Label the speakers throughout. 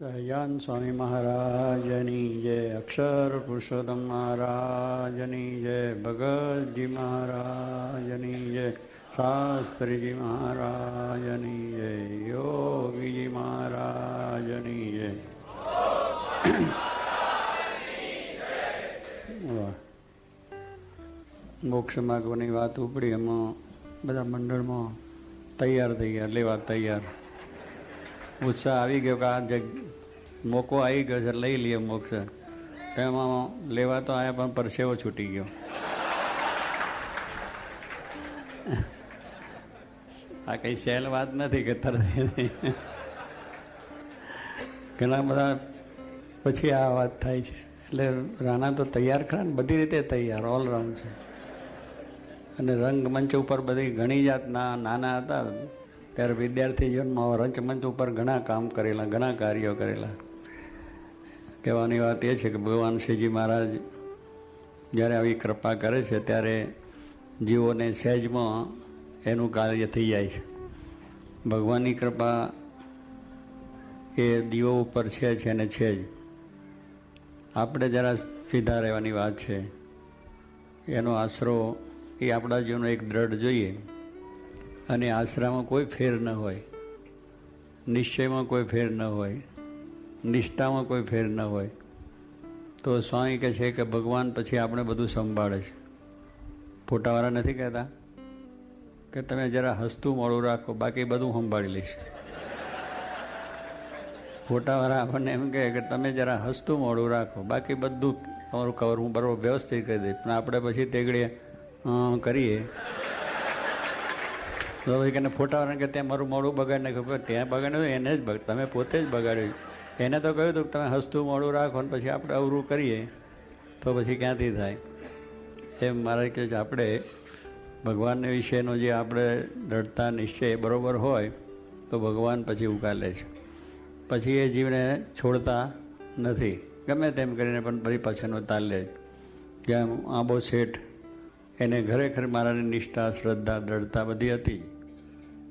Speaker 1: સહજાન સ્વામી મહારાજની જય, અક્ષર પુરુષોત્તમ મહારાજની જય, ભગતજી મહારાજની જય, શાસ્ત્રીજી મહારાજની જય, યોગીજી મહારાજની જય. મોક્ષ માર્ગની વાત ઉપડી, એમાં બધા મંડળમાં તૈયાર થઈ ગયા, લેવા તૈયાર. ઉત્સાહ આવી ગયો કે આ મોકો આવી ગયો છે, લઈ લઈએ મોક્ષ. એમાં લેવા તો આવ્યા પણ પરસેવો છૂટી ગયો. આ કઈ સહેલ વાત નથી કે તરત ઘણા બધા પછી આ વાત થાય છે. એટલે રાણા તો તૈયાર ખરા ને, બધી રીતે તૈયાર, ઓલરાઉન્ડ છે. અને રંગમંચ ઉપર બધી ઘણી જાતના નાના હતા ત્યારે વિદ્યાર્થી જીવનમાં રંગમંચ ઉપર ઘણા કામ કરેલા, ઘણા કાર્યો કરેલા. કહેવાની વાત એ છે કે ભગવાન શ્રીજી મહારાજ જ્યારે આવી કૃપા કરે છે ત્યારે જીવોને સહેજમાં એનું કાર્ય થઈ જાય છે. ભગવાનની કૃપા એ દીવો ઉપર છે ને છે જ. આપણે જરા સીધા રહેવાની વાત છે. એનો આશરો એ આપણા જીવનનો એક દ્રઢ જોઈએ. અને આશરામાં કોઈ ફેર ન હોય, નિશ્ચયમાં કોઈ ફેર ન હોય, નિષ્ઠામાં કોઈ ફેર ન હોય, તો સ્વામી કહે છે કે ભગવાન પછી આપણે બધું સંભાળે છે. ફોટાવાળા નથી કહેતા કે તમે જરા હસતું મોડું રાખો, બાકી બધું સંભાળી લઈશ. ફોટાવાળા આપણને એમ કહે કે તમે જરા હસતું મોડું રાખો, બાકી બધું તમારું કવર હું બરાબર વ્યવસ્થિત કરી દઈશ. પણ આપણે પછી તેગડીએ કરીએ તો ભાઈ કે ફોટાવાળાને કે ત્યાં મારું મોડું બગાડી નાખ્યું. ત્યાં બગાડ્યું એને જ તમે પોતે જ બગાડ્યું. એને તો કહ્યું હતું કે તમે હસતું મોડું રાખો ને પછી આપણે અવરું કરીએ તો પછી ક્યાંથી થાય. એમ મારે કહે છે આપણે ભગવાન વિશેનો જે આપણે દ્રઢતા નિશ્ચય બરાબર હોય તો ભગવાન પછી ઉકાલે છે. પછી એ જીવને છોડતા નથી, ગમે તેમ કરીને પણ ફરી પાછળનો તાલે. જેમ આંબો શેઠ, એને ખરેખર મારાની નિષ્ઠા, શ્રદ્ધા, દ્રઢતા બધી હતી,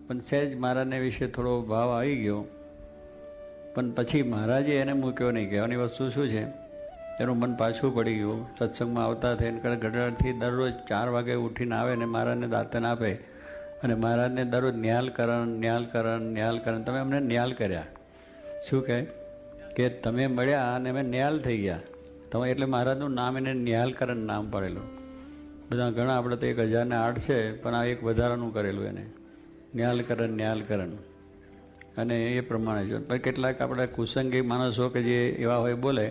Speaker 1: પણ સહેજ મારાને વિશે થોડો ભાવ આવી ગયો. પણ પછી મહારાજે એને મૂક્યો નહીં. કહેવાની વસ્તુ શું છે, એનું મન પાછું પડી ગયું. સત્સંગમાં આવતા થઈને ગઢડાથી દરરોજ 4 વાગે ઉઠીને આવે ને મહારાજને દાંતન આપે. અને મહારાજને દરરોજ ન્યાલ તમે અમને ન્યાલ કર્યા. શું કહે કે તમે મળ્યા અને અમે ન્યાલ થઈ ગયા. તમે એટલે મહારાજનું નામ એને ન્યાલકરણ નામ પડેલું. બધા ઘણા આપણે તો 1008 છે, પણ આ એક વધારાનું કરેલું એને, ન્યાલકરણ. અને એ પ્રમાણે છે. પણ કેટલાક આપણે કુસંગી માણસો કે જે એવા હોય બોલે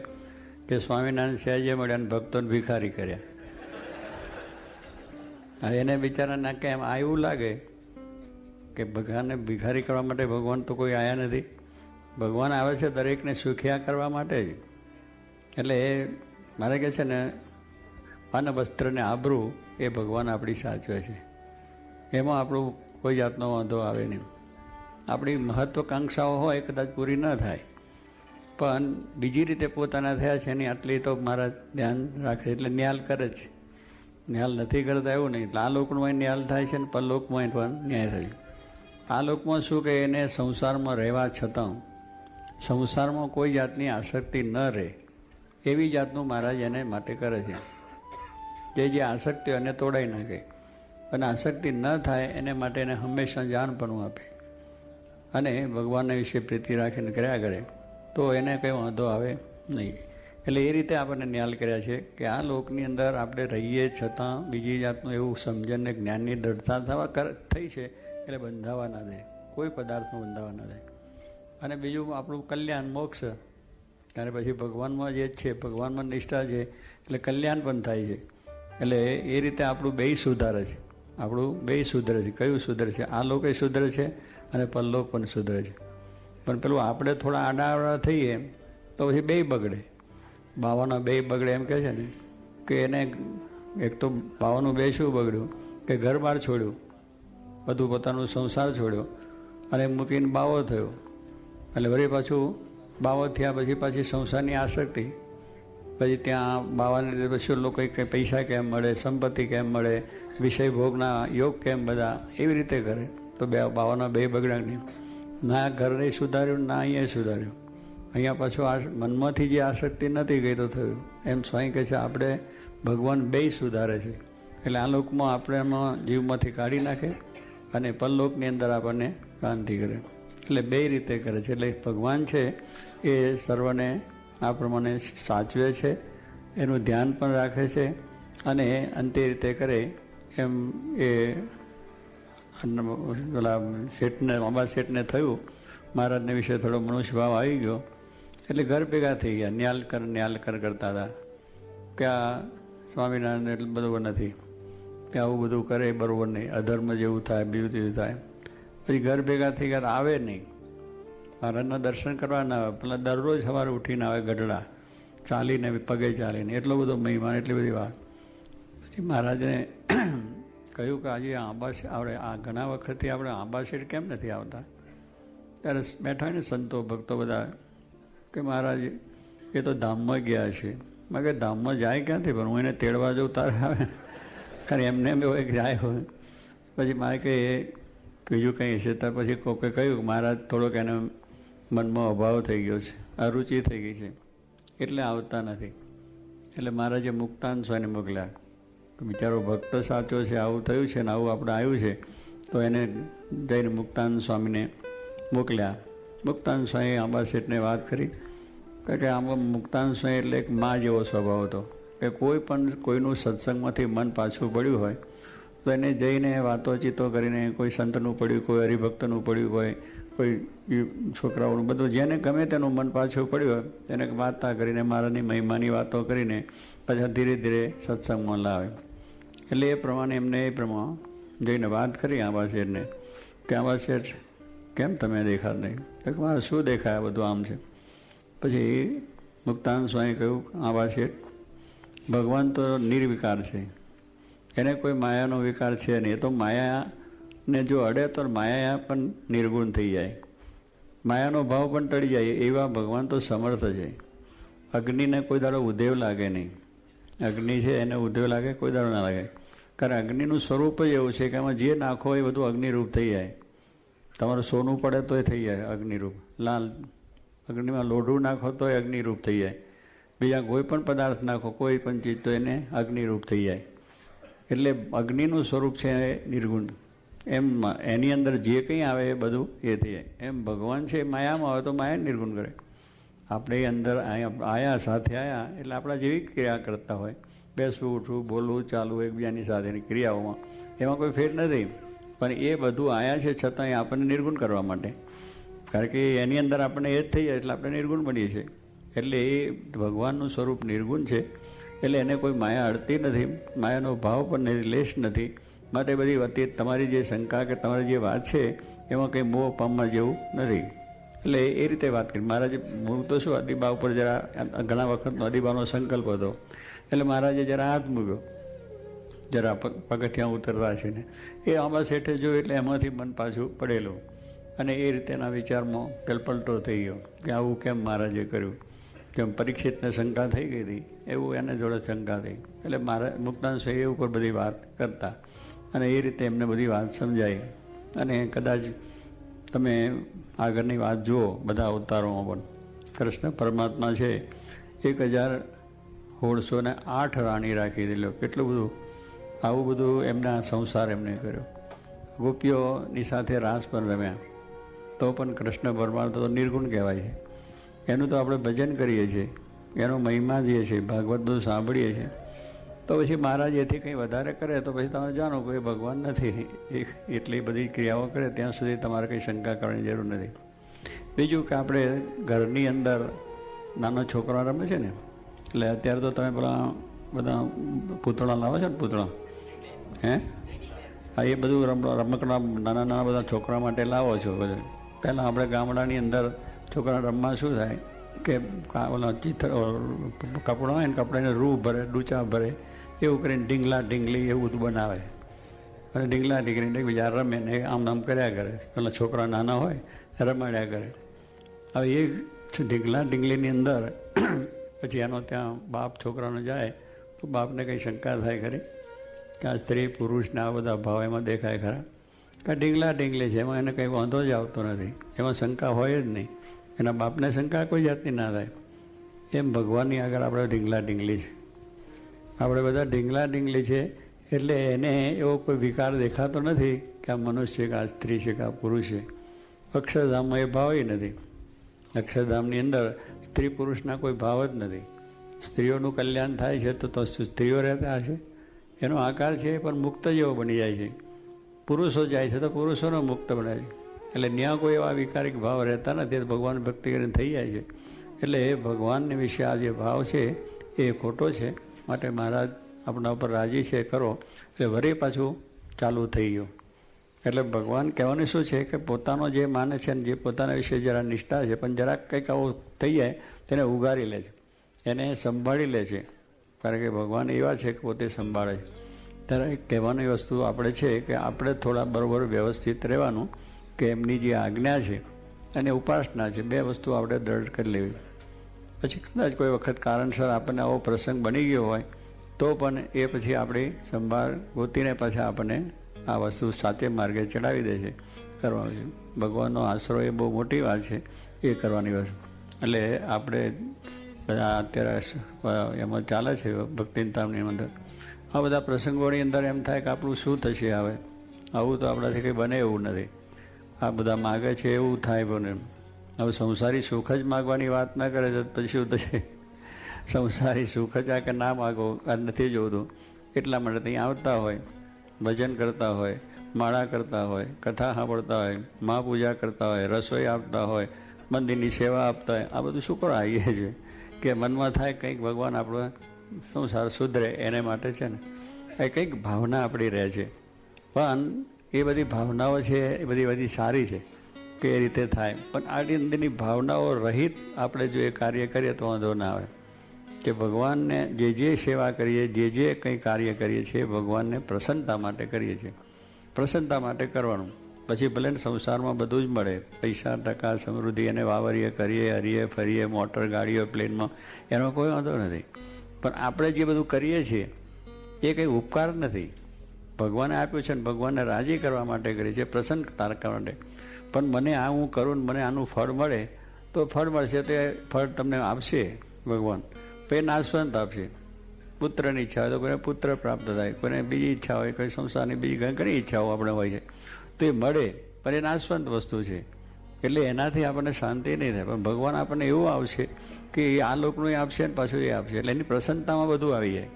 Speaker 1: કે સ્વામિનારાયણ સહેજે મળ્યા અને ભક્તોને ભિખારી કર્યા. એને બિચારાને કેમ આ એવું લાગે કે ભગવાનને ભિખારી કરવા માટે ભગવાન તો કોઈ આવ્યા નથી. ભગવાન આવે છે દરેકને સુખિયા કરવા માટે જ. એટલે એ મારે કહે છે ને, અન્ન વસ્ત્ર ને આબરૂ એ ભગવાન આપણી સાચવે છે. એમાં આપણું કોઈ જાતનો વાંધો આવે નહીં. આપણી મહત્વાકાંક્ષાઓ હોય કદાચ પૂરી ન થાય, પણ બીજી રીતે પોતાના થયા છે એની આટલી તો મારા ધ્યાન રાખે, એટલે ન્યાલ કરે છે. ન્યાલ નથી કરતા એવું નહીં. આ લોકમાં ન્યાલ થાય છે ને પરલોકમાં પણ ન્યાય થાય છે. આ લોકમાં શું કે એને સંસારમાં રહેવા છતાં સંસારમાં કોઈ જાતની આસક્તિ ન રહે એવી જાતનું મહારાજ એને માટે કરે છે. જે આસક્તિઓ એને તોડાઈ નાખે અને આસક્તિ ન થાય એને માટે એને હંમેશા જાનપણું આપે અને ભગવાનના વિશે પ્રીતિ રાખીને કર્યા કરે તો એને કંઈ વાંધો આવે નહીં. એટલે એ રીતે આપણને ન્યાલ કર્યા છે કે આ લોકની અંદર આપણે રહીએ છતાં બીજી જાતનું એવું સમજણને જ્ઞાનની દ્રઢતા થઈ છે. એટલે બંધાવા ના દે, કોઈ પદાર્થનું બંધાવા ના દે. અને બીજું આપણું કલ્યાણ, મોક્ષ. ત્યારે પછી ભગવાનમાં જે છે, ભગવાનમાં નિષ્ઠા છે એટલે કલ્યાણ પણ થાય છે. એટલે એ રીતે આપણું બેય સુધારે છે. કયું સુધરે છે? આ લોક સુધરે છે અને પરલોક પણ સુધરે છે. પણ પેલું આપણે થોડા આડાવડા થઈએ તો પછી બેય બગડે. બાવાના બેય બગડે એમ કહે છે ને, કે એને એક તો બાવાનું બે શું બગડ્યું કે ઘર બહાર છોડ્યું, બધું પોતાનું સંસાર છોડ્યો અને મૂકીને બાવો થયો. એટલે વળી પાછું બાવો થયા પછી પાછી સંસારની આસક્તિ. પછી ત્યાં બાવાને લીધે પછી લોકો કંઈ પૈસા કેમ મળે, સંપત્તિ કેમ મળે, વિષય ભોગના યોગ કેમ બધા, એવી રીતે કરે તો બાવાના બે બગડ્યા નહીં. ના ઘર નહીં સુધાર્યું, ના અહીંયા સુધાર્યું. અહીંયા પાછું આ મનમાંથી જે આસક્તિ નથી ગઈ તો થયું. એમ સ્વામી કહે છે આપણે ભગવાન બેય સુધારે છે. એટલે આ લોકમાં આપણે એમાં જીવમાંથી કાઢી નાખે અને પરલોકની અંદર આપણને શાંતિ કરે. એટલે બે રીતે કરે છે. એટલે ભગવાન છે એ સર્વને આ પ્રમાણે સાચવે છે, એનું ધ્યાન પણ રાખે છે અને અંતે રીતે કરે એમ એ પેલા શેઠને અંબા શેઠને થયું મહારાજને વિશે થોડો મનુષ્ય ભાવ આવી ગયો. એટલે ઘર ભેગા થઈ ગયા. ન્યાલકર કરતા હતા કે આ સ્વામિનારાયણ એટલે બરાબર નથી, કે આવું બધું કરે બરાબર નહીં, અધર્મ જેવું થાય, બીજું તેવું થાય. પછી ઘર ભેગા થઈ ગયા આવે નહીં, મહારાજના દર્શન કરવા ના આવે. પેલા દરરોજ સવારે ઉઠીને આવે ગઢડા ચાલીને, પગે ચાલીને. એટલો બધો મહિમા, એટલી બધી વાત. પછી મહારાજને કહ્યું કે આજે આપણે આ ઘણા વખતથી આપણે આંબા શેઠ કેમ નથી આવતા? ત્યારે બેઠા હોય ને સંતો ભક્તો બધા કે મહારાજ એ તો ધામમાં ગયા છે. મેં કે ધામમાં જાય ક્યાંથી? પણ હું એને તેડવા જાઉં તારે આવે કારણ એમને એમ એક જાય હોય. પછી મારે કે એ બીજું કંઈ હશે. ત્યાર પછી કોકે કહ્યું મહારાજ થોડોક એને મનમાં અભાવ થઈ ગયો છે, અરુચિ થઈ ગઈ છે એટલે આવતા નથી. એટલે મહારાજે મુક્તાન સ્વામીને મોકલ્યા. બિચારો ભક્ત સાચો છે, આવું થયું છે ને આવું આપણે આવ્યું છે તો એને જઈને મુક્તાન સ્વામીને મોકલ્યા. મુક્તાન સ્વામી આંબા શેઠને વાત કરી કે આમાં મુક્તાન સ્વામી એટલે એક મા જેવો સ્વભાવ હતો કે કોઈ પણ કોઈનું સત્સંગમાંથી મન પાછું પડ્યું હોય તો એને જઈને વાતોચીતો કરીને, કોઈ સંતનું પડ્યું, કોઈ હરિભક્તનું પડ્યું, કોઈ છોકરાઓનું, બધું જેને ગમે તેનું મન પાછું પડ્યું હોય તેને વાર્તા કરીને, મારાની મહિમાની વાતો કરીને પછી ધીરે ધીરે સત્સંગમાં લાવે. એટલે એ પ્રમાણે એમને એ પ્રમાણે જઈને વાત કરી આંબા શેઠને કે આંબા શેઠ કેમ તમે દેખાત નહીં? તો મારે શું દેખાય બધું આમ છે. પછી મુક્તાન સ્વામી કહ્યું આંબા શેઠ ભગવાન તો નિર્વિકાર છે, એને કોઈ માયાનો વિકાર છે નહીં. એ તો માયાને જો અડે તો માયા પણ નિર્ગુણ થઈ જાય, માયાનો ભાવ પણ ટળી જાય. એવા ભગવાન તો સમર્થ છે. અગ્નિને કોઈ દાડો ઉદ્દેવ લાગે નહીં. અગ્નિ છે એને ઉદ્દેવ લાગે કોઈ દાડો ના લાગે. કારણ અગ્નિનું સ્વરૂપ જ એવું છે કે એમાં જે નાખો એ બધું અગ્નિરૂપ થઈ જાય. તમારું સોનું પડે તોય થઈ જાય અગ્નિરૂપ, લાલ અગ્નિમાં લોઢું નાખો તોય અગ્નિરૂપ થઈ જાય. બીજા કોઈ પણ પદાર્થ નાખો કોઈ પણ ચીજ તો એને અગ્નિરૂપ થઈ જાય. એટલે અગ્નિનું સ્વરૂપ છે એ નિર્ગુણ. એમ એની અંદર જે કંઈ આવે એ બધું એ થઈ જાય. એમ ભગવાન છે માયામાં આવે તો માયા નિર્ગુણ કરે. આપણે અંદર આયા સાથે આવ્યા એટલે આપણા જેવી ક્રિયા કરતા હોય, બેસવું, ઉઠવું, બોલવું, ચાલવું, એકબીજાની સાથેની ક્રિયાઓમાં એમાં કોઈ ફેર નથી. પણ એ બધું આયા છે છતાં આપણને નિર્ગુણ કરવા માટે, કારણ કે એની અંદર આપણને એ જ થઈ જાય એટલે આપણે નિર્ગુણ બનીએ છીએ. એટલે એ ભગવાનનું સ્વરૂપ નિર્ગુણ છે. એટલે એને કોઈ માયા અડતી નથી, માયાનો ભાવ પણ લેશ નથી. માટે બધી વતી તમારી જે શંકા કે તમારી જે વાત છે એમાં કંઈ મોહ પામવા જેવું નથી. એટલે એ રીતે વાત કરી. મહારાજે મૂળ તો શું અદીબા ઉપર જરા ઘણા વખતનો અદીબાનો સંકલ્પ હતો એટલે મહારાજે જરા હાથ મૂક્યો, જરા પગથિયાં ઉતરતા છે ને એ આંબા શેઠે જોયું એટલે એમાંથી મન પાછું પડેલું અને એ રીતેના વિચારમાં પેલપલટો થઈ ગયો કે આવું કેમ મહારાજે કર્યું. જેમ પરીક્ષિતને શંકા થઈ ગઈ હતી એવું એને જોડે શંકા થઈ. એટલે મારા મુક્તાન સ્વામી એ ઉપર બધી વાત કરતા અને એ રીતે એમને બધી વાત સમજાઈ. અને કદાચ તમે આગળની વાત જુઓ બધા અવતારોમાં પણ કૃષ્ણ પરમાત્મા છે 1016 રાણી રાખી દીધેલો. કેટલું બધું આવું બધું એમના સંસાર એમને કર્યો. ગોપીઓની સાથે રાસ પણ રમ્યા તો પણ કૃષ્ણ પરમાત્મા તો નિર્ગુણ કહેવાય છે. એનું તો આપણે ભજન કરીએ છીએ, એનો મહિમા જે છે ભાગવત બધું સાંભળીએ છીએ. તો પછી મહારાજ એથી કંઈ વધારે કરે તો પછી તમે જાણો કોઈ ભગવાન નથી. એટલી બધી ક્રિયાઓ કરે ત્યાં સુધી તમારે કંઈ શંકા કરવાની જરૂર નથી. બીજું કે આપણે ઘરની અંદર નાનો છોકરો રમે છે ને, એટલે અત્યારે તો તમે પેલા બધા પૂતળા લાવો છો ને, પૂતળા હા એ બધું રમકડા નાના નાના બધા છોકરા માટે લાવો છો બધું. પહેલાં આપણે ગામડાની અંદર છોકરા રમવા શું થાય કે ઓલા ચિત્ર કપડાં હોય ને કપડાને રૂ ભરે, ડૂચા ભરે, એવું કરીને ઢીંગલા ઢીંગલી એવું બધું બનાવે અને ઢીંગલા ઢીંગલીને બીજા રમે ને આમ નામ કર્યા કરે. પેલા છોકરા નાના હોય રમાડ્યા કરે. હવે એ ઢીંગલા ઢીંગલીની અંદર પછી એનો ત્યાં બાપ છોકરાનો જાય તો બાપને કંઈ શંકા થાય ખરી કે આ સ્ત્રી પુરુષને આ બધા ભાવ એમાં દેખાય ખરા કે ઢીંગલા ઢીંગલી છે એમાં એને કંઈ વાંધો જ આવતો નથી, એમાં શંકા હોય જ નહીં. એના બાપને શંકા કોઈ જાતની ના થાય. એમ ભગવાનની આગળ આપણે ઢીંગલા ઢીંગલી છે. આપણે બધા ઢીંગલા ઢીંગલી છે. એટલે એને એવો કોઈ વિકાર દેખાતો નથી કે આ મનુષ્ય છે, કે આ સ્ત્રી છે, કે આ પુરુષ છે. અક્ષરધામમાં એ ભાવ નથી. અક્ષરધામની અંદર સ્ત્રી પુરુષના કોઈ ભાવ જ નથી. સ્ત્રીઓનું કલ્યાણ થાય છે તો સ્ત્રીઓ રહેતા હશે. એનો આકાર છે પણ મુક્ત જેવો બની જાય છે. પુરુષો જાય છે તો પુરુષોનો મુક્ત બનાવે છે. એટલે ત્યાં કોઈ એવા વિકારિક ભાવ રહેતા નથી. ભગવાન ભક્તિ કરીને થઈ જાય છે. એટલે એ ભગવાનને વિશે આ જે ભાવ છે એ ખોટો છે. માટે મહારાજ આપણા ઉપર રાજી છે કરો. એટલે વળી પાછું ચાલુ થઈ ગયું. એટલે ભગવાન કહેવાનું શું છે કે પોતાનો જે માને છે ને જે પોતાના વિશે જરા નિષ્ઠા છે પણ જરાક કંઈક આવું થઈ જાય તેને ઉગારી લે છે, એને સંભાળી લે છે. કારણ કે ભગવાન એવા છે કે પોતે સંભાળે છે. ત્યારે કહેવાની વસ્તુ આપણે છે કે આપણે થોડા બરાબર વ્યવસ્થિત રહેવાનું કે એમની જે આજ્ઞા છે અને ઉપાસના છે બે વસ્તુ આપણે દ્રઢ કરી લેવી. પછી કદાચ કોઈ વખત કારણસર આપણને આવો પ્રસંગ બની ગયો હોય તો પણ એ પછી આપણી સંભાળ ગોતીને પાછા આપણને આ વસ્તુ સાચે માર્ગે ચડાવી દે છે. કરવાનું છે ભગવાનનો આશરો એ બહુ મોટી વાત છે એ કરવાની વસ્તુ. એટલે આપણે બધા અત્યારે એમાં ચાલે છે ભક્તિનતામની અંદર આ બધા પ્રસંગોની અંદર એમ થાય કે આપણું શું થશે હવે. આવું તો આપણાથી કંઈ બને એવું નથી. આ બધા માગે છે એવું થાય બને. હવે સંસારી સુખ જ માગવાની વાત ના કરે તો પછી શું થશે. સંસારી સુખ જ આ કે ના માગો આ નથી જોતું. એટલા માટે ત્યાં આવતા હોય, ભજન કરતા હોય, માળા કરતા હોય, કથા સાંભળતા હોય, મા પૂજા કરતા હોય, રસોઈ આપતા હોય, મંદિરની સેવા આપતા હોય. આ બધું શું કરવા આવીએ છીએ કે મનમાં થાય કંઈક ભગવાન આપણો સંસાર સુધરે એને માટે છે ને એ કંઈક ભાવના આપણી રહે છે. પણ એ બધી ભાવનાઓ છે એ બધી સારી છે કે એ રીતે થાય. પણ આની અંદરની ભાવનાઓ રહિત આપણે જો એ કાર્ય કરીએ તો વાંધો ના આવે. કે ભગવાનને જે સેવા કરીએ જે કંઈ કાર્ય કરીએ છીએ ભગવાનને પ્રસન્નતા માટે કરીએ છીએ. પ્રસન્નતા માટે કરવાનું. પછી ભલે ને સંસારમાં બધું જ મળે, પૈસા ટકા સમૃદ્ધિ એને વાવરીએ કરીએ હરીએ ફરીએ મોટર ગાડીઓ પ્લેનમાં એનો કોઈ વાંધો નથી. પણ આપણે જે બધું કરીએ છીએ એ કંઈ ઉપકાર નથી. ભગવાને આપ્યું છે ને ભગવાનને રાજી કરવા માટે કરીએ છીએ, પ્રસન્નતા કરવા માટે. પણ મને આ હું કરું ને મને આનું ફળ મળે તો ફળ મળશે તો એ ફળ તમને આપશે ભગવાન. પછી નાશવંત આપશે. પુત્રની ઈચ્છા હોય તો કોઈને પુત્ર પ્રાપ્ત થાય, કોઈને બીજી ઈચ્છા હોય, કોઈ સંસારની બીજી ઘણી ઈચ્છાઓ આપણે હોય છે તો એ મળે. પણ એ નાશવંત વસ્તુ છે એટલે એનાથી આપણને શાંતિ નહીં થાય. પણ ભગવાન આપણને એવું આવશે કે એ આ લોકનું આપશે ને પાછું એ આપશે. એટલે એની પ્રસન્નતામાં બધું આવી જાય.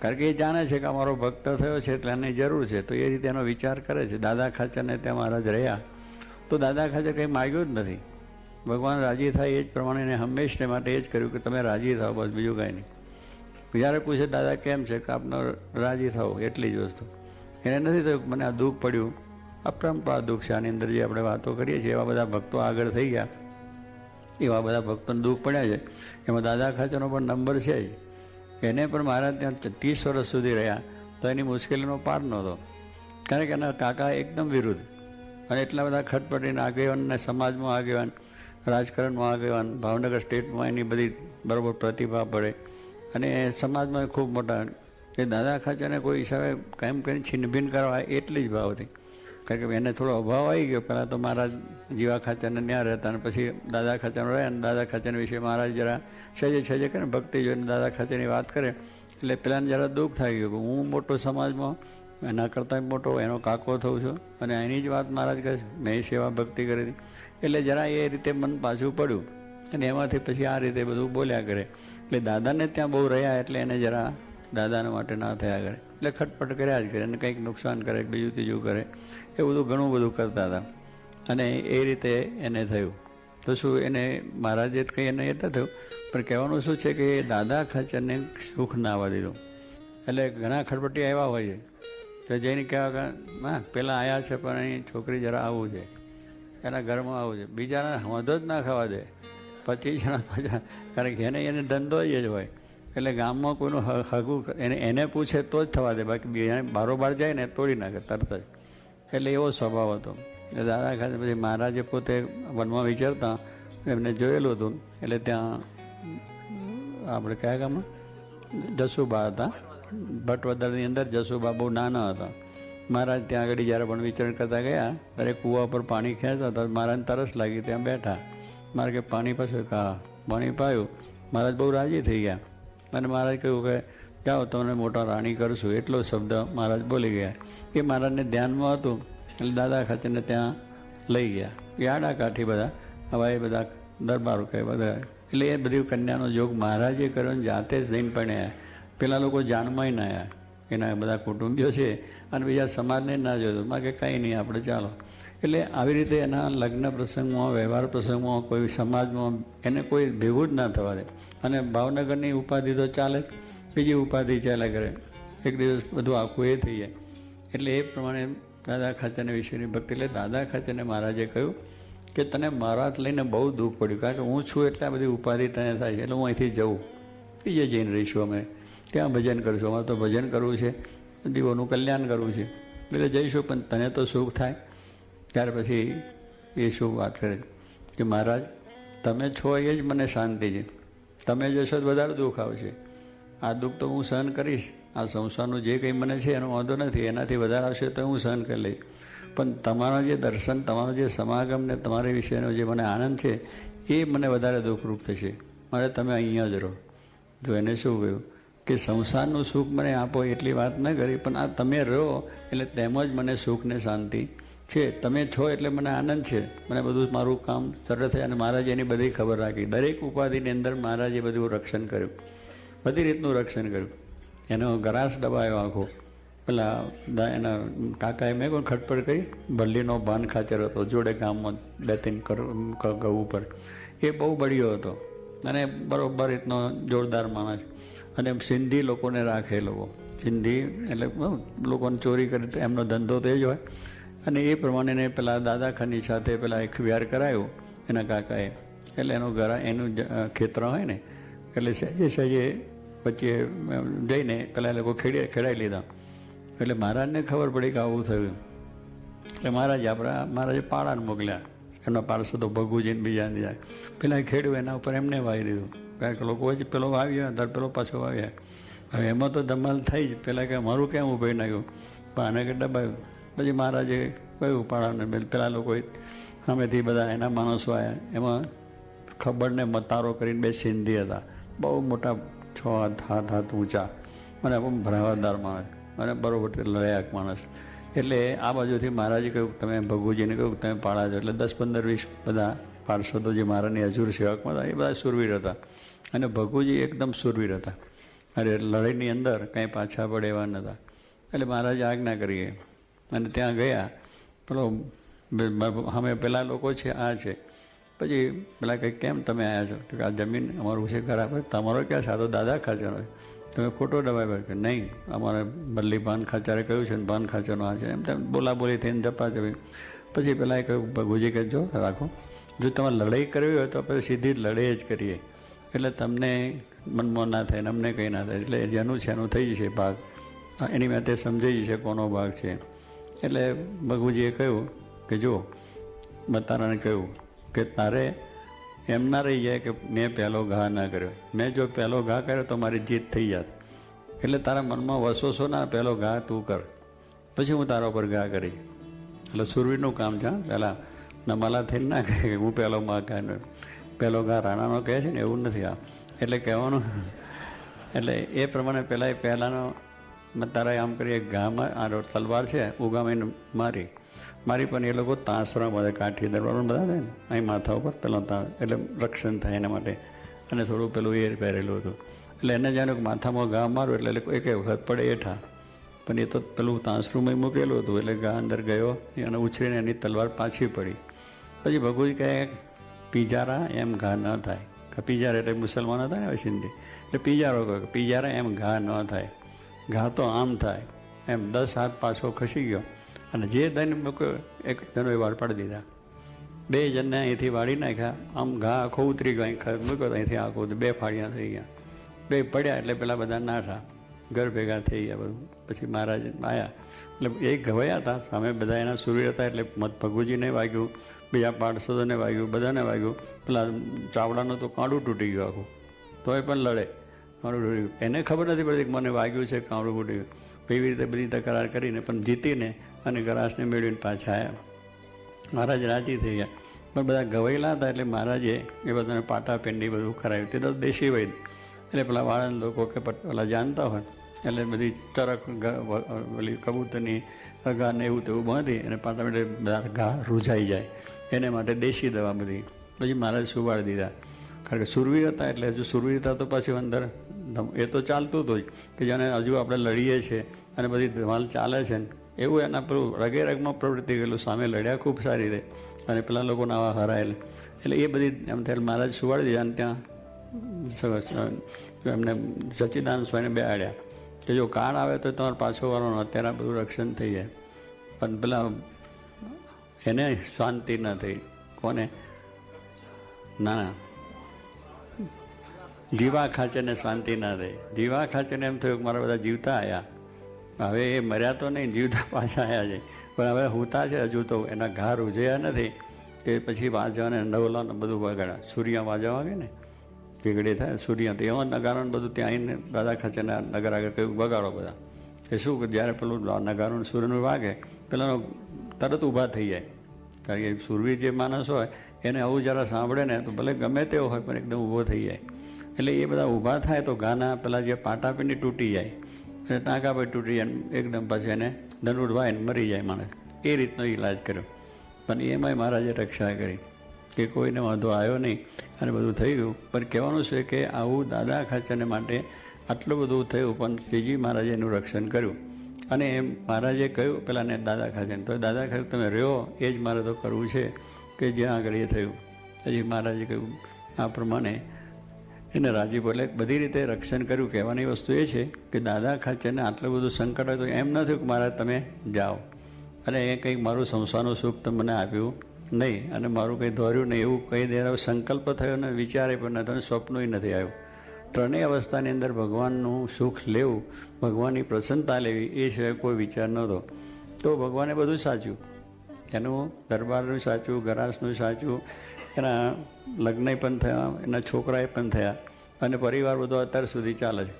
Speaker 1: કારણ કે એ જાણે છે કે અમારો ભક્ત થયો છે એટલે એની જરૂર છે તો એ રીતે એનો વિચાર કરે છે. દાદા ખાચરને ત્યાં મહારાજ રહ્યા તો દાદા ખાચર કંઈ માગ્યું જ નથી. ભગવાન રાજી થાય એ જ પ્રમાણે એને હંમેશને માટે એ જ કર્યું કે તમે રાજી થાઓ, બસ બીજું કાંઈ નહીં. જ્યારે પૂછે દાદા કેમ છે કે આપનો રાજી થાઓ એટલી જ વસ્તુ. એને નથી થયું મને આ દુઃખ પડ્યું. અપરંપાર દુઃખ છે. આની અંદર જે આપણે વાતો કરીએ છીએ એવા બધા ભક્તો આગળ થઈ ગયા, એવા બધા ભક્તોને દુઃખ પડ્યા છે. એમાં દાદા ખાચરનો પણ નંબર છે જ. એને પણ મહારાજ ત્યાં 30 વર્ષ સુધી રહ્યા તો એની મુશ્કેલીનો પાર નહોતો. કારણ કે એના કાકા એકદમ વિરુદ્ધ અને એટલા બધા ખટપટીને આગેવાન ને સમાજમાં આગેવાન, રાજકારણમાં આગેવાન, ભાવનગર સ્ટેટમાં એની બધી બરાબર પ્રતિભા પડે અને સમાજમાં ખૂબ મોટા. એ દાદા ખાચરને કોઈ હિસાબે કાયમ કરીને છીનભીન કરવા એટલી જ ભાવ હતી. કારણ કે એને થોડો અભાવ આવી ગયો. પહેલાં તો મહારાજ જીવા ખાચરને ત્યાં રહેતા અને પછી દાદા ખાચરનો રહ્યા અને દાદા ખાચરના વિશે મહારાજ જરા સહેજે કરે ભક્તિ જોઈને દાદા ખાચરની વાત કરે એટલે પેલાને જરા દુઃખ થઈ ગયું કે હું મોટો સમાજમાં એના કરતાં મોટો એનો કાકો થઉં છું અને એની જ વાત મહારાજ કહે છે મેં સેવા ભક્તિ કરી હતી. એટલે જરા એ રીતે મન પાછું પડ્યું અને એમાંથી પછી આ રીતે બધું બોલ્યા કરે. એટલે દાદાને ત્યાં બહુ રહ્યા એટલે એને જરા દાદાના માટે ના થયા કરે એટલે ખટપટ કર્યા જ કરે અને કંઈક નુકસાન કરે બીજું ત્રીજું કરે એ બધું ઘણું બધું કરતા હતા. અને એ રીતે એને થયું તો શું એને મહારાજે કંઈ એને એટલે થયું. પણ કહેવાનું શું છે કે દાદા ખાચરને સુખ ના આવવા દીધું. એટલે ઘણા ખટપટી આવ્યા હોય છે તો જઈને કહેવા કે હા પહેલાં આવ્યા છે પણ અહીં છોકરી જરા આવું છે, એના ઘરમાં આવું છે. બીજાને વાંધો જ ના ખાવા દે 25 જણા 50. કારણ કે એને ધંધો જ હોય એટલે ગામમાં કોઈનું હગું એને પૂછે તો જ થવા દે, બાકી બીજાને બારોબાર જાય ને તોડી નાખે તરત જ. એટલે એવો સ્વભાવ હતો. દાદા ખાચર પછી મહારાજે પોતે વનમાં વિચારતા એમને જોયેલું હતું. એટલે ત્યાં આપણે કયા ગામમાં જસુબા હતા, ભટવદરની અંદર જસુબા બહુ નાના હતા. મહારાજ ત્યાં આગળ જ્યારે પણ વિચરણ કરતા ગયા ત્યારે કૂવા પર પાણી ખેંચતા હતા. મહારાજને તરસ લાગી ત્યાં બેઠા મારે કે પાણી પાછું હા પાણી પાયું. મહારાજ બહુ રાજી થઈ ગયા અને મહારાજ કહ્યું કે જાઓ તમને મોટા રાણી કરશું, એટલો શબ્દ મહારાજ બોલી ગયા. એ મહારાજને ધ્યાનમાં હતું એટલે દાદા ખાચરને ત્યાં લઈ ગયા. એ આડા કાઠી બધા હવા એ બધા દરબારો કહે બધા, એટલે એ બધી કન્યાનો જોગ મહારાજે કર્યો ને જાતે જ જઈને પણ પેલા લોકો જાણમાં ના આવ્યા, એના બધા કુટુંબીઓ છે અને બીજા સમાજને ના જોયો. માં કે કંઈ નહીં આપણે ચાલો. એટલે આવી રીતે એના લગ્ન પ્રસંગમાં, વ્યવહાર પ્રસંગમાં, કોઈ સમાજમાં એને કોઈ ભેગું જ ના થવા દે. અને ભાવનગરની ઉપાધિ તો ચાલે જ, બીજી ઉપાધિ ચાલ્યા કરે, એક દિવસ બધું આખું એ થઈ જાય. એટલે એ પ્રમાણે દાદા ખાચરને વિશેની ભક્તિ. એટલે દાદા ખાચરને મહારાજે કહ્યું કે તને મારા લઈને બહુ દુઃખ પડ્યું, કારણ કે હું છું એટલે આ બધી ઉપાધિ તને થાય છે, એટલે હું અહીંથી જઉં, બીજે જઈને રહીશું, અમે ત્યાં ભજન કરીશું, અમારે તો ભજન કરવું છે, જીવોનું કલ્યાણ કરવું છે, એટલે જઈશું, પણ તને તો સુખ થાય. ત્યાર પછી એ શું વાત કરે કે મહારાજ તમે છો એ જ મને શાંતિ છે, તમે જશો તો વધારે દુઃખ આવશે. આ દુઃખ તો હું સહન કરીશ, આ સંસારનું જે કંઈ મને છે એનો વાંધો નથી, એનાથી વધારે આવશે તો હું સહન કરી લઈશ, પણ તમારા જે દર્શન, તમારો જે સમાગમ ને તમારી વિશેનો જે મને આનંદ છે એ મને વધારે દુઃખરૂપ થશે, મારે તમે અહીંયા જ રહો. જો એને શું કહ્યું કે સંસારનું સુખ મને આપો એટલી વાત ન કરી, પણ આ તમે રહો એટલે તેમ જ મને સુખ ને શાંતિ છે, તમે છો એટલે મને આનંદ છે, મને બધું મારું કામ સરળ થાય. અને મહારાજે એની બધી ખબર રાખી, દરેક ઉપાધિની અંદર મહારાજે બધું રક્ષણ કર્યું, બધી રીતનું રક્ષણ કર્યું. એનો ગ્રાસ દબાયો આખો. પેલા એના કાકાએ મેં કોઈ ખટપટ કરી, ભલ્લીનો ભાન ખાચર હતો, જોડે ગામમાં 2-3 ઘઉં ઉપર, એ બહુ બળ્યો હતો અને બરાબર રીતનો જોરદાર માણસ. અને સિંધી લોકોને રાખે, લોકો સિંધી એટલે લોકોને ચોરી કરી, એમનો ધંધો તો જ હોય. અને એ પ્રમાણે પેલા દાદા ખાની સાથે પેલા એક વ્યાર કરાયું એના કાકાએ, એટલે એનું એનું ખેતર હોય ને, એટલે સહેજે વચ્ચે જઈને પેલા લોકો ખેડાઈ લીધા. એટલે મહારાજને ખબર પડી કે આવું થયું. એટલે મહારાજે પાળાને મોકલ્યા, એમના પાર્ષદો ભગુજીને બીજા જાય. પેલા ખેડ્યું એના ઉપર એમને વાવી દીધું, કારણ કે લોકો વચ્ચે પેલો વાવ્યો ત્યારે પેલો પાછો વાવ્યા. હવે એમાં તો ધમાલ થઈ જ, પહેલાં કે મારું કેમ ઉભાઈ નાખ્યું, પણ આને કે દબાયું. પછી મહારાજે કહ્યું પાળાને, પેલા લોકોએ સામેથી બધા એના માણસો આવ્યા, એમાં ખબરને મતારો કરીને 2 સિંધી હતા, બહુ મોટા 6 હાથ ઊંચા અને ભરાવાદાર માણસ અને બરાબર લડાયક માણસ. એટલે આ બાજુથી મહારાજે કહ્યું તમે ભગુજીને કહ્યું તમે પાળા છો. એટલે 10-15-20 બધા પાર્ષદો જે મહારાજની હજુર સેવકમાં હતા એ બધા સુરવીર હતા, અને ભગુજી એકદમ સુરવીર હતા, અરે લડાઈની અંદર કાંઈ પાછા પડે એવા નહોતા. એટલે મહારાજે આજ્ઞા કરીએ અને ત્યાં ગયા. પેલો અમે પેલા લોકો છે આ છે. પછી પેલા કંઈક કેમ તમે આવ્યા છો, તો આ જમીન અમારું છે ખરાબ, તમારો ક્યાં છે, આ તો દાદા ખાચરનો છે, તમે ખોટો દબાવ્યો કે નહીં, અમારે ભલ્લી ભાન ખાચરે કહ્યું છે ને ભાન ખાચરનો આ છે, એમ તેમ બોલાબોલી થઈને જપા જવી. પછી પેલા કહ્યું ભગુજી કે જો રાખો, જો તમારે લડાઈ કરવી હોય તો આપણે સીધી જ લડાઈ જ કરીએ, એટલે તમને મનમાં ના થાય ને અમને કંઈ ના થાય, એટલે જેનું છે એનું થઈ જશે ભાગ, એની માટે સમજાઈ જશે કોનો ભાગ છે. એટલે ભગુજીએ કહ્યું કે જો મતારાને કહ્યું કે તારે એમ ના રહી જાય કે મેં પહેલો ઘા ના કર્યો, મેં જો પહેલો ઘા કર્યો તો મારી જીત થઈ જાત, એટલે તારા મનમાં વસોસો ના, પહેલો ઘા તું કર, પછી હું તારા ઉપર ઘા કરીશ. એટલે સુરવીરનું કામ છે. પહેલાં નમાલા થઈને ના કહે હું પહેલો પહેલો ઘા રાણાનો કહે છે ને, એવું નથી આ, એટલે કહેવાનું. એટલે એ પ્રમાણે પહેલાંનો તારા આમ કરીએ ઘામાં આ તલવાર છે ઉગામીને મારી પણ એ લોકો તાંસરા બધા કાઠી દરબાર બધા થાય ને અહીં માથા ઉપર પેલો એટલે રક્ષણ થાય એના માટે, અને થોડું પેલું એ પહેરેલું હતું. એટલે એને જાણે માથામાં ઘા મારું એટલે એક વખત પડે એઠા, પણ એ તો પેલું તાંસરુંમાં મૂકેલું હતું, એટલે ઘા અંદર ગયો અને ઉછળીને એની તલવાર પાછી પડી. પછી ભગુજી કહે પીજારા એમ ઘા ન થાય, પીજારા એટલે મુસલમાન હતા ને હવે સિંધી, એટલે પીજારો કહે પીજારા એમ ઘા ન થાય, ઘા તો આમ થાય એમ. 10 હાથ પાછો ખસી ગયો અને જે દઈને મૂક્યો એક જણો એ વાળ પાડી દીધા, 2 જણને અહીંથી વાળી નાખ્યા, આમ ઘા આખો ઉતરી ગયો, અહીં મૂક્યો અહીંથી આખો 2 ફાળિયા થઈ ગયા, 2 પડ્યા એટલે પેલા બધા નાઠા ઘર ભેગા થઈ ગયા બધું. પછી મહારાજ આવ્યા એટલે એ ઘવાયા હતા, સામે બધા એના સુરવીર હતા, એટલે મત ભગુજીને વાગ્યું, બીજા પાર્ષદોને વાગ્યું, બધાને વાગ્યું. પેલા ચાવડાનું તો કાંડું તૂટી ગયું આખું, તોય પણ લડે, કાંડું તૂટી ગયું. એને ખબર નથી પડતી કે મને વાગ્યું છે, કાંડું તૂટી ગયું. એવી રીતે બધી તકરાર કરીને પણ જીતીને અને ગ્રાસને મેળવીને પાછા આવ્યા. મહારાજ રાજી થઈ ગયા. પણ બધા ગવાયેલા હતા એટલે મહારાજે એ બધાને પાટાપિંડી બધું કરાવ્યું. તે તો દેશી વૈદ એટલે પેલા વાળંદ લોકો કે પેલા જાણતા હોય એટલે બધી ટરક પેલી કબૂતરની ઘા ને એવું તેવું બાંધી અને પાટાપિંડી બધા ઘા રૂઝાઈ જાય એને માટે દેશી દવા બધી પછી મહારાજ સુવાડી દીધા. કારણ કે સુરવીર હતા એટલે હજુ સુરવીર હતા તો પાછી અંદર એ તો ચાલતું હતું જ કે જાણે હજુ આપણે લડીએ છીએ અને બધી ધમાલ ચાલે છે ને એવું એના પર રગે રગમાં પ્રવૃત્તિ ગયેલું. સામે લડ્યા ખૂબ સારી રીતે અને પેલા લોકોને આવા હરાયેલા એટલે એ બધી એમ થાય મહારાજ સુવાડી દીધા. અને ત્યાં એમને સચ્ચિદાનંદ સ્વામીને બેહાડ્યા કે જો કાળ આવે તો તમારે પાછો વાળવાનો, અત્યારે બધું રક્ષણ થઈ જાય. પણ પેલા એને શાંતિ ન થઈ. કોને? ના જીવા ખાચરને શાંતિ ના થઈ. જીવા ખાચરને એમ થયું કે મારા બધા જીવતા આવ્યા, હવે એ મર્યા તો નહીં, જીવતા પાછા આવ્યા છે, પણ હવે હુતા છે હજુ તો એના ઘા રૂઝ્યા નથી. કે પછી વાજવાને નવલાને બધું વગાડ્યા. સૂર્ય વાજવા વાગે ને ટીકડી થાય સૂર્ય, તો એવા નગારાને બધું ત્યાં આવીને દાદા ખાચરના નગર આગળ કહ્યું વગાડો બધા. કે શું કે જ્યારે પેલું નગારું સૂર્યનું વાગે પેલાનો તરત ઊભા થઈ જાય. કારણ કે સૂરવીર જે માણસ હોય એને આવું જરા સાંભળે ને તો ભલે ગમે તેવો હોય પણ એકદમ ઊભો થઈ જાય. એટલે એ બધા ઊભા થાય તો ગાના પેલા જે પાટાપિંડી તૂટી જાય અને ટાંકા પર તૂટી જાય એકદમ પછી એને ધનુર વાઈને મરી જાય માણસ. એ રીતનો ઈલાજ કર્યો. પણ એમાંય મહારાજે રક્ષા કરી કે કોઈને વાંધો આવ્યો નહીં અને બધું થઈ ગયું. પણ કહેવાનું છે કે આવું દાદા ખાચરને માટે આટલું બધું થયું પણ શ્રીજી મહારાજે એનું રક્ષણ કર્યું. અને એમ મહારાજે કહ્યું પેલાને દાદા ખાચરને, તો દાદા ખાચર તમે રહ્યો એ જ મારે તો કરવું છે કે જ્યાં આગળ એ થયું. પછી મહારાજે કહ્યું આ પ્રમાણે એને રાજી બોલે બધી રીતે રક્ષણ કર્યું. કહેવાની વસ્તુ એ છે કે દાદા ખાચરને આટલું બધું સંકટ હોય તો એમ ન થયું કે મહારાજ તમે જાઓ અને એ કંઈક મારું સંસારનું સુખ તો મને આપ્યું નહીં અને મારું કંઈ દોર્યું નહીં એવું કંઈ દેર સંકલ્પ થયો ને વિચારે પણ નથી અને સ્વપ્નોય નથી આવ્યું. ત્રણેય અવસ્થાની અંદર ભગવાનનું સુખ લેવું, ભગવાનની પ્રસન્નતા લેવી એ સિવાય કોઈ વિચાર નહોતો. તો ભગવાને બધું સાચ્યું, એનું દરબારનું સાચું, ગરાસનું સાચું, એના લગ્ન પણ થયા, એના છોકરાએ પણ થયા અને પરિવાર બધો અત્યાર સુધી ચાલે છે,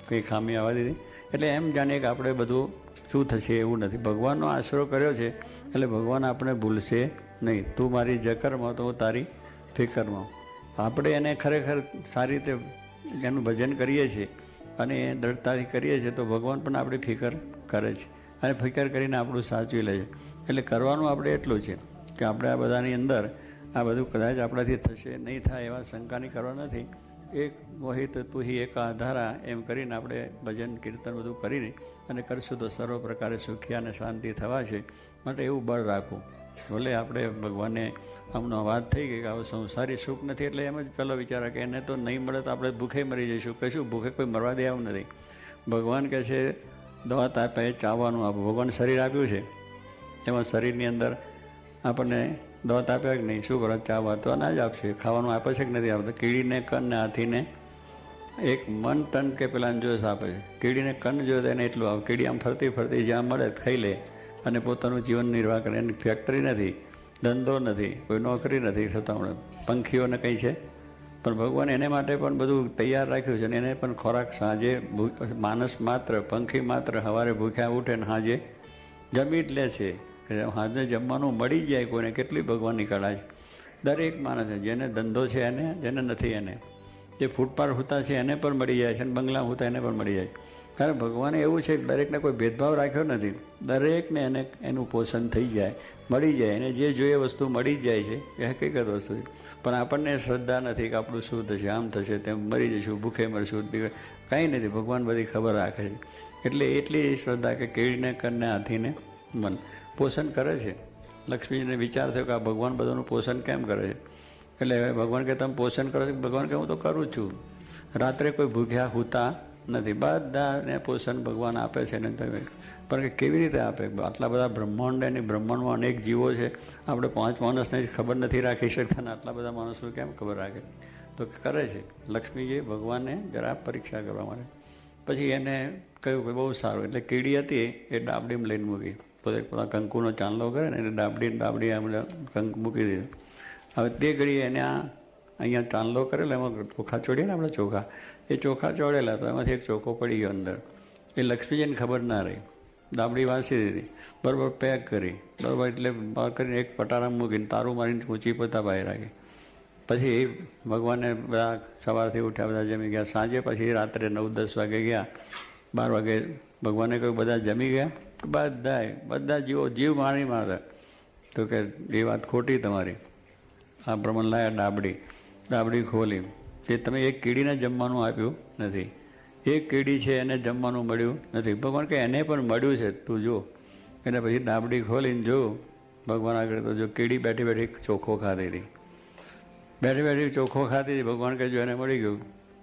Speaker 1: કંઈ ખામી આવવા દીધી. એટલે એમ જાણીએ કે આપણે બધું શું થશે એવું નથી. ભગવાનનો આશરો કર્યો છે એટલે ભગવાન આપણે ભૂલશે નહીં. તું મારી જકરમાં તો હું તારી ફિકરમાં. આપણે એને ખરેખર સારી રીતે એનું ભજન કરીએ છીએ અને એ દ્રઢતાથી કરીએ છીએ તો ભગવાન પણ આપણી ફિકર કરે છે અને ફિકર કરીને આપણું સાચવી લે છે. એટલે કરવાનું આપણે એટલું છે કે આપણે આ બધાની અંદર આ બધું કદાચ આપણાથી થશે નહીં થાય એવા શંકાની કરવા નથી. એક મોહિત તુહી એક આધારા એમ કરીને આપણે ભજન કીર્તન બધું કરીને અને કરશું તો સર્વ પ્રકારે સુખી અને શાંતિ થવા છે. માટે એવું બળ રાખવું. ભલે આપણે ભગવાનને હમણાં વાત થઈ ગઈ કે આવું સંસારી સુખ નથી એટલે એમ જ પહેલો વિચાર કે એને તો નહીં મળે તો આપણે ભૂખે મરી જઈશું. કશું ભૂખે કોઈ મરવા દે એવું નથી. ભગવાન કહે છે દવા તાપે ચાવવાનું આપો. ભગવાન શરીર આપ્યું છે એમાં શરીરની અંદર આપણને દવા આપ્યા કે નહીં, શું કરો ચાવવા તો ના જ આપશે. ખાવાનું આપે છે કે નથી આપતા? કીડીને કન ને હાથીને એક મન ટન કે પેલાને જોશ આપે છે. કીડીને કન જોયો તો એને એટલું આવે. કીડી આમ ફરતી ફરતી જ્યાં મળે ખાઈ લે અને પોતાનું જીવન નિર્વાહ કરે. એની ફેક્ટરી નથી, ધંધો નથી, કોઈ નોકરી નથી, છતાં પંખીઓને કંઈ છે. પણ ભગવાન એને માટે પણ બધું તૈયાર રાખ્યું છે અને એને પણ ખોરાક સાંજે માણસ માત્ર પંખી માત્ર સવારે ભૂખ્યા ઉઠે ને સાંજે જમી જ લે છે. સાંજે જમવાનું મળી જાય કોઈને કેટલી ભગવાનની કળા છે. દરેક માણસ જેને ધંધો છે એને, જેને નથી એને, જે ફૂટપાથ હોતા છે એને પણ મળી જાય છે અને બંગલા હોતા એને પણ મળી જાય. કારણ ભગવાને એવું છે કે દરેકને કોઈ ભેદભાવ રાખ્યો નથી. દરેકને એને એનું પોષણ થઈ જાય, મળી જાય, એને જે જોઈએ વસ્તુ મળી જ જાય છે. એ હકીકત વસ્તુ છે. પણ આપણને શ્રદ્ધા નથી કે આપણું શું થશે, આમ થશે, તેમ મરી જઈશું, ભૂખે મરશું, કાંઈ નથી. ભગવાન બધી ખબર રાખે છે. એટલે એટલી શ્રદ્ધા કે કેળીને કરને હાથીને મન પોષણ કરે છે. લક્ષ્મીજીને વિચાર થયો કે આ ભગવાન બધાનું પોષણ કેમ કરે છે? એટલે ભગવાન કે તમે પોષણ કરો છો? ભગવાન કે હું તો કરું જ છું. રાત્રે કોઈ ભૂખ્યા હોતા નથી, બધાને પોષણ ભગવાન આપે છે ને તમે. પણ કેવી રીતે આપે? આટલા બધા બ્રહ્માંડ એની બ્રહ્માંડમાં અનેક જીવો છે. આપણે 5 માણસને જ ખબર નથી રાખી શકતા ને આટલા બધા માણસો કેમ ખબર રાખે? તો કરે છે. લક્ષ્મીજીએ ભગવાનને જરા પરીક્ષા કરવા માટે પછી એને કહ્યું કે બહુ સારું. એટલે કીડી હતી એ ડાબડીમાં લઈને મૂકી. પોતે પેલા કંકુનો ચાંદલો કરે ને એટલે ડાબડી આમ કંક મૂકી દીધું. હવે તે ઘડીએ એને અહીંયા ચાંદલો કરેલો એમાં ચોખા ચોડીએ ને આપણે ચોખા, એ ચોખા ચોડેલા તો એમાંથી એક ચોખ્ખો પડી ગયો અંદર. એ લક્ષ્મીજીને ખબર ના રહી. દાબડી વાસી દીધી, બરાબર પેક કરી, બરાબર એટલે કરીને એક પટારામાં મૂકીને તારું મારીને ઊંચી પોતા બહાર રાખી. પછી ભગવાનને બધા સવારથી ઉઠ્યા, બધા જમી ગયા. સાંજે પછી રાત્રે 9-10 વાગે ગયા, 12 વાગે ભગવાને કહ્યું બધા જમી ગયા? બધા જીવ મારી મારતા. તો કે એ વાત ખોટી તમારી. આ પ્રમાણે લાયા ડાબડી ખોલી, તે તમે એક કીડીને જમવાનું આપ્યું નથી, એક કીડી છે એને જમવાનું મળ્યું નથી. ભગવાન કે એને પણ મળ્યું છે, તું જો. એને પછી ડાબડી ખોલીને જોયું ભગવાન આગળ, તો જો કીડી બેઠી બેઠી ચોખ્ખો ખાતી હતી, ચોખ્ખો ખાતી હતી. ભગવાન કહે જો એને મળી ગયું.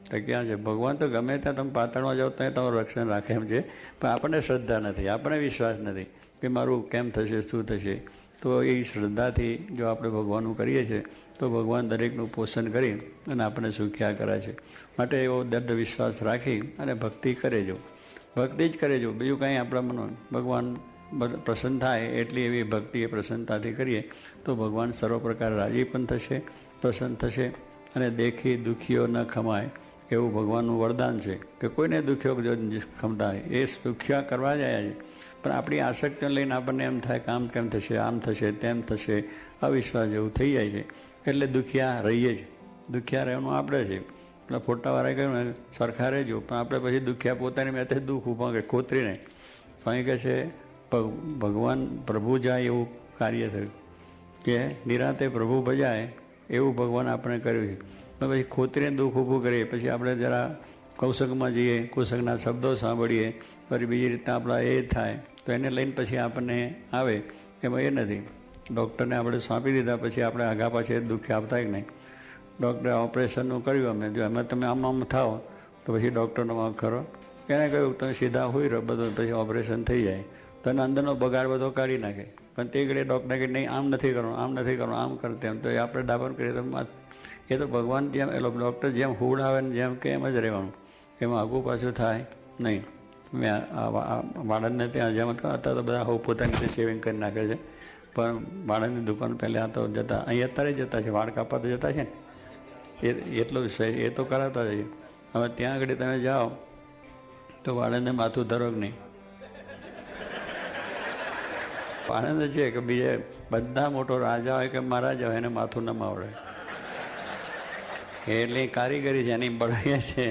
Speaker 1: તો ક્યાં છે ભગવાન? તો ગમે ત્યાં તમે પાતાળમાં જાઓ ત્યાં તમારું રક્ષણ રાખે એમ છે, પણ આપણને શ્રદ્ધા નથી, આપણને વિશ્વાસ નથી કે મારું કેમ થશે, શું થશે. તો એ શ્રદ્ધાથી જો આપણે ભગવાનનું કરીએ છીએ તો ભગવાન દરેકનું પોષણ કરી અને આપણને સુખ્યા કરે છે. માટે એવો દૃઢ વિશ્વાસ રાખી અને ભક્તિ કરેજો, ભક્તિ જ કરેજો, બીજું કાંઈ આપણા મનો ભગવાન પ્રસન્ન થાય એટલી એવી ભક્તિ એ પ્રસન્નતાથી કરીએ તો ભગવાન સર્વ પ્રકાર રાજી પણ થશે, પ્રસન્ન થશે. અને દેખી દુઃખીઓ ન ખમાય એવું ભગવાનનું વરદાન છે કે કોઈને દુઃખીઓ જો ખમતા હોય એ સુખ્યા કરવા જાય છે. પણ આપણી આસક્તિઓ લઈને આપણને એમ થાય કે આમ કેમ થશે, આમ થશે, તેમ થશે, અવિશ્વાસ જેવું થઈ જાય છે. એટલે દુખિયા રહીએ જ, દુખિયા રહેવાનું આપણે છે. એટલે ફોટાવાળાએ કહ્યું સરખા રહેજો, પણ આપણે પછી દુખિયા પોતાની મેં દુઃખ ઊભા કે ખોતરીને. સ્વામી કહે છે ભગવાન પ્રભુ જાય એવું કાર્ય થયું કે નિરાંતે પ્રભુ ભજાય એવું ભગવાન આપણે કર્યું છે. પછી ખોતરીને દુઃખ ઊભું કરીએ, પછી આપણે જરા કૌશકમાં જઈએ, કુશકના શબ્દો સાંભળીએ, ફરી બીજી રીતના આપણા એ થાય તો એને લઈને પછી આપણને આવે. એમાં એ નથી. ડૉક્ટરને આપણે સોંપી દીધા પછી આપણે આગા પાછળ દુઃખ આપતા કે નહીં. ડૉક્ટરે ઓપરેશનનું કર્યું, અમે જો એમાં તમે આમ થાઓ તો પછી ડૉક્ટરનો વાંક ખરો. એને કહ્યું તમે સીધા હોઈ રહો, બધું પછી ઓપરેશન થઈ જાય. તો એનો અંદરનો બગાડ બધો કાઢી નાખે. પણ તે ઘડીએ ડૉક્ટર કહે નહીં આમ નથી કરવાનું, આમ નથી કરવાનું, આમ કરતે એમ. તો એ આપણે ડાબન કરીએ તો એ તો ભગવાન જેમ એ ડૉક્ટર જેમ હુડ આવે ને જેમ કે એમ જ રહેવાનું, એમાં આગું પાછું થાય નહીં. મેં વાળંદને ત્યાં જેમ હતા તો બધા હું પોતાની રીતે શેવિંગ કરી નાખે છે, પણ વાળંદની દુકાન પહેલાં તો જતા, અહીં અત્યારે જતા છે, વાળ કાપવા તો જતા છે ને, એટલું એ તો કરાવતા જ. હવે ત્યાં આગળ તમે જાઓ તો વાળંદને માથું ધરો કે નહીં. વાળંદ છે કે બીજે બધા મોટો રાજા હોય કે મહારાજા હોય એને માથું ન આવડે. એટલે કારીગરી છે એની બળાઈએ છે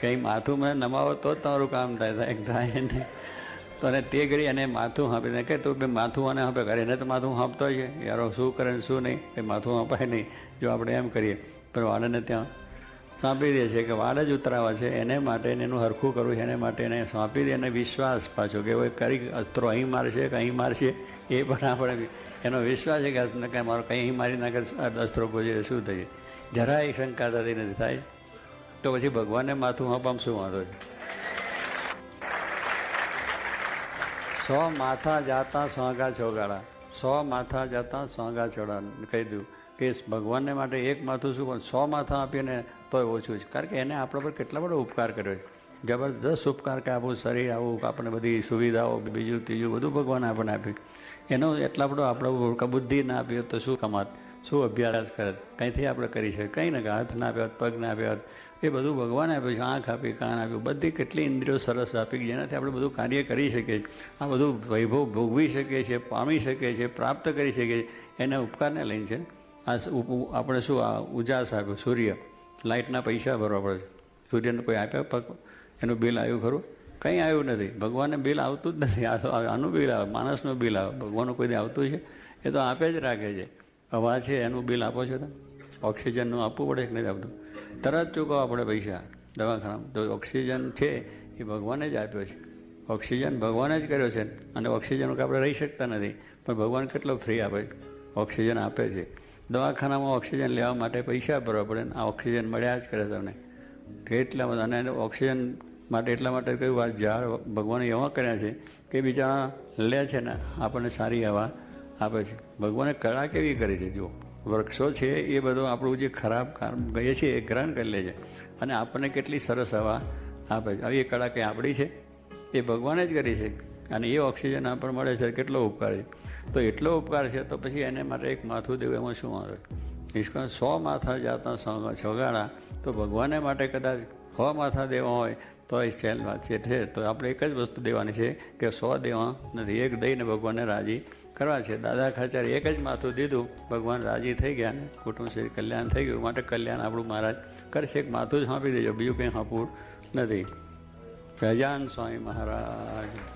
Speaker 1: કંઈ માથું મને નમાવો તો જ તમારું કામ થાય ને. તો અને તે ઘડી એને માથું હાંપીને કે તું બે માથું આને હાંપે કરે, એને તો માથું હાંપતો છે યારો, શું કરે ને શું નહીં, એ માથું હાંપાય નહીં જો આપણે એમ કરીએ. પણ વાળને ત્યાં સોંપી દે છે કે વાળ જ ઉતરાવા છે, એને માટે એનું હરખું કરવું છે, એને માટે એને સોંપી દે. અને વિશ્વાસ પાછો કે ભાઈ કરી અસ્ત્રો અહીં મારશે કે અહીં મારશે એ પણ આપણે એનો વિશ્વાસ છે કે મારો કંઈ અહીં મારી નાખે અસ્ત્રો ગોજે શું થઈએ, જરાય શંકા થતી નથી. થાય તો પછી ભગવાનને માથું હાંપવામાં શું વાંધો છે? 100 માથા જાતા સોંગા ચોગાડા, 100 માથા જાતા સોંગા ચોડા કહી દઉં કે ભગવાનને માટે એક માથું શું પણ 100 માથા આપીને તોય ઓછું છે. કારણ કે એને આપણા પર કેટલા બધો ઉપકાર કર્યો છે, જબરદસ્ત ઉપકાર કે આપણું શરીર આવું, આપણને બધી સુવિધાઓ, બીજું ત્રીજું બધું ભગવાન આપણને આપ્યું. એનો એટલા બધો આપણે બુદ્ધિ ના આપી હોત તો શું કમાત, શું અભ્યાસ કરે, કંઈથી આપણે કરી શકીએ? કંઈ ને હાથ ના આપ્યા હોત, પગ ના આપ્યા હોત, એ બધું ભગવાન આપ્યું છે. આંખ આપી, કાન આપ્યું, બધી કેટલી ઇન્દ્રિયો સરસ આપી કે જેનાથી આપણે બધું કાર્ય કરી શકીએ, આ બધું વૈભવ ભોગવી શકીએ છીએ, પામી શકીએ છીએ, પ્રાપ્ત કરી શકીએ છીએ. એના ઉપકારને લઈને છે. આ આપણે શું આ ઉજાસ આપ્યો, સૂર્ય, લાઇટના પૈસા ભરવા પડે છે. સૂર્યને કોઈ આપ્યા પગ, એનું બિલ આવ્યું ખરું? કંઈ આવ્યું નથી. ભગવાનને બિલ આવતું જ નથી. આનું બિલ આવે, માણસનું બિલ આવે, ભગવાનનું કોઈ આવતું છે? એ તો આપે જ રાખે છે. હવા છે એનું બિલ આપો છો તમે? ઓક્સિજનનું આપવું પડે કે નથી આપતું? તરત ચૂકવવા પડે પૈસા દવાખાનામાં. તો ઓક્સિજન છે એ ભગવાને જ આપ્યો છે, ઓક્સિજન ભગવાને જ કર્યો છે. અને ઓક્સિજન આપણે રહી શકતા નથી, પણ ભગવાન કેટલો ફ્રી આપે છે, ઓક્સિજન આપે છે. દવાખાનામાં ઓક્સિજન લેવા માટે પૈસા ભરવા પડે ને આ ઓક્સિજન મળ્યા જ કરે તમને એટલા બધા. અને ઓક્સિજન માટે એટલા માટે કહ્યું આ ઝાડ ભગવાને એવા કર્યા છે કે બિચારા લે છે ને આપણને સારી હવા આપે છે. ભગવાને કળા કેવી કરી છે જુઓ, વૃક્ષો છે એ બધું આપણું જે ખરાબ કામ ગઈએ છીએ એ ગ્રહણ કરી લે છે અને આપણને કેટલી સરસ હવા આપે છે. આવી કળા કંઈ આપણી છે? એ ભગવાને જ કરી છે. અને એ ઓક્સિજન આપણને મળે છે, કેટલો ઉપકાર છે. તો એટલો ઉપકાર છે તો પછી એને માટે એક માથું દેવું એમાં શું આવે? નિષ્કાળ 100 માથા જાતા સોગાડા, તો ભગવાનને માટે કદાચ 100 માથા દેવા હોય તો એ સહેલ વાત છે. તો આપણે એક જ વસ્તુ દેવાની છે કે 100 દેવા નથી, એક દઈને ભગવાનને રાજી કરવા છે. દાદા ખાચરે એક જ માથું દીધું, ભગવાન રાજી થઈ ગયા ને કુટુંબ શ્રી કલ્યાણ થઈ ગયું. માટે કલ્યાણ આપણું મહારાજ કરશે. એક માથું જ સોંપી દેજો, બીજું કંઈ સોંપવું નથી. સહજાનંદ સ્વામી મહારાજ.